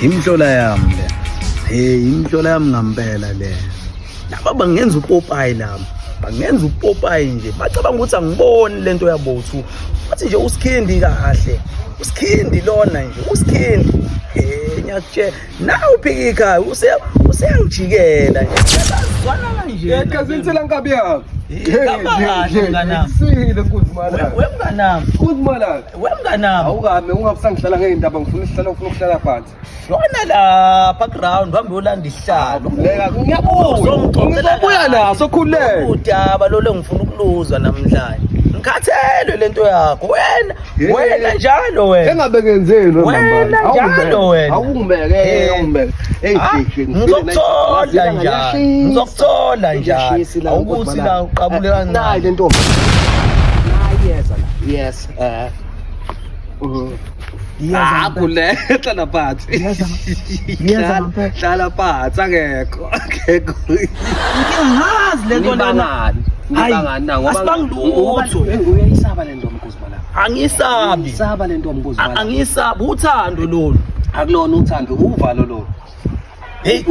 imhlola yami le. Imhlola yami ngempela le. Laba bangenza upopayi lami. Bangenza upopayi nje. Bacabanga ukuthi angiboni lento yabothu. Bathi nje uSkhindi kahle. uSkhindi lona nje, uSkhindi. Ngiyakutshela. Nawe uphika ikhaya useyangijikela nje. Ngiyazwana kanje. Ekazinsela nkabi yakho. Kahle nganami. Sile Nkuzimala. Wemnganami. Nkuzimala. Wemnganami. Awukame ungabusangihlala ngezindaba ngifuna ukuhlala phansi. Yona lapha ground uhambe uyolanda isihlalo. Ngizobuya naso khuleka. Udaba lo ngifuna ukuluzwa namhlanje. Ngikhathelwe lento yakho. Wena njalo wena. Engabe ngenzeni wena njalo wena. Awungibeke. Ngizokuthola njalo. Ngizokuthola njalo. Awukuthi la uqabule kancane. Hayi le ntombi. Nayeza la. Yes. Khuleka la phansi. Hlala phansi akekho. Ngingazi lento lena. Ngibangani na ngoba asibangilutho. Uyayisaba le ntombi Nkuzimala. Angisabi. Isaba le ntombi Nkuzimala. Angisabi uthando lolu. Akulona uthando uvalo lo. Hey,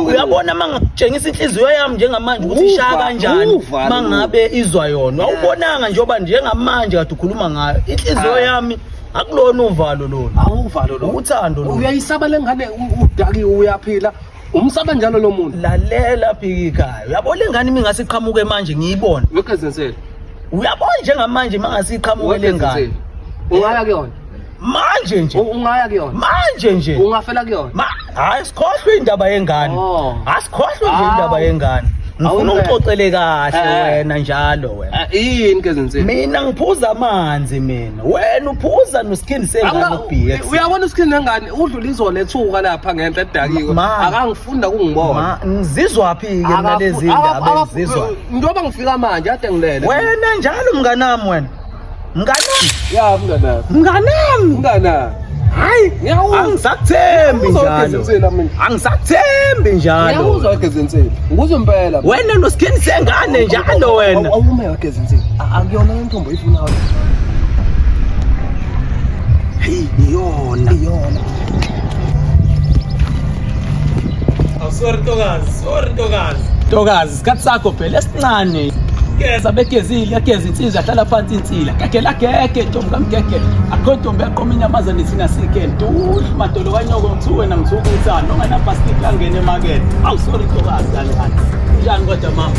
uyabona mangakutshengisa inhliziyo yami njengamanje ukuthi ishaya kanjani mangabe izwa yona. Awubonanga njengoba njengamanje kade ukhuluma ngayo. Inhliziyo yami akulona uvalo lolu. Awuvalo lo. Uthando lolu. Uyayisaba lengane udaki uyaphila. Umsaba njalo lo muntu. Lalela phika ikhaya. Uyabona lengane mingase iqhamuke manje ngiyibona. Wekezensela. Uyabona njengamanje mangase iqhamuke lengane. Ungaya kuyona. Manje nje. Ungaya kuyona. Manje nje. Ungafela kuyona. Hayi sikhohlwe indaba yengane. Asikhohlwe nje indaba yengane. Ngifuna uxoxele kahle wena njalo wena. Yini kezensela? Mina ngiphuza amanzi mina. Wena uphuza noSkhindi sengane uBX. Uyabona uSkhindi nengane udlula izolethuka lapha ngenhla edakiwe. Akangifunda kungibona. Ngizizwa phi ke mina lezi ndaba ngizizwa. Njengoba ngifika manje ade ngilele. Wena njalo mnganami wena. Mnganami. Ya mnganami. Mnganami. Mnganami. Hayi, angisakuthembi njalo. Angisakuthembi njalo. Ngiyakuzwa kezensela. Ngikuzwa impela. Wena noSkhindi sengane njalo wena. Awume kezensela. Akuyona le ntombi oyifunayo. Hey, iyona. Sorry Ntokazi. Ntokazi, isikhathi sakho phela esincane. Geza begezile, yageza insizwa yahlala phansi insila. Gageke ntombi kamgege. Akho ntombi yaqoma inyamazane thina sikele. Duhle madolo kanyoko ngithu wena ngithuka uthando. Ongana plastic angene emakethe. Awu sorry Ntokazi kanjani. Njani kodwa mama?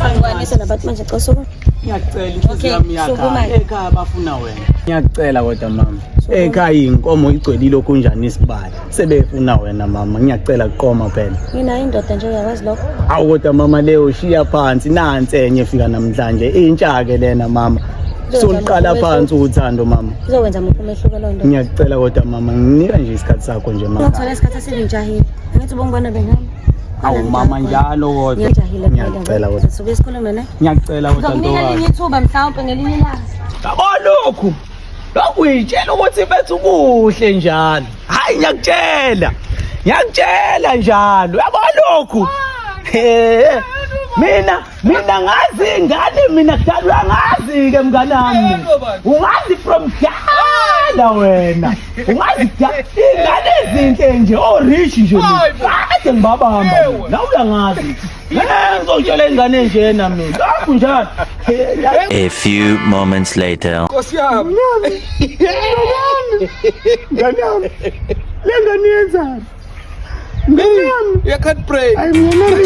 Angikwanisa nabantu manje qosuku. Ngiyacela inhliziyo yami yakha. Ekhaya bafuna wena. Ngiyacela kodwa mama. Ekhaya inkomo igcwelile okunjani isibali. Sebefuna wena mama. Ngiyacela kuqoma phela. Mina indoda nje uyakwazi lokho. Awu kodwa mama leyo shiya phansi nansi enye efika namhlanje. Intsha ke lena mama. Soliqala phansi uthando mama. Uzokwenza muphi umehluko lo ndoda? Ngiyacela kodwa mama nginika nje isikhathi sakho nje mama. Ngithola isikhathi esinjahile. Angithi ubongibona bengami. Awu mama njalo kodwa. Ngiyacela kodwa. Suke isikhulume ne? Ngiyacela kodwa Ntokazi. Ngelinye ithuba mhlawumbe ngelinye ilanga. Yabo lokhu. Lokhu uyitshela ukuthi bethu kuhle njalo. Hayi ngiyakutshela. Ngiyakutshela njalo. Yabo lokhu. Mina ngazi ingane mina kudalwa ngazi ke mnganami. Ungazi from dala wena. Ungazi ingane ezinhle nje rich nje mina. Kade ngibabamba. La uyangazi. Ngizotshela ingane njena mina. Lokhu njalo. A few moments later. Nkosi yami. Ngane lengane yenzani? You can't pray. I'm not.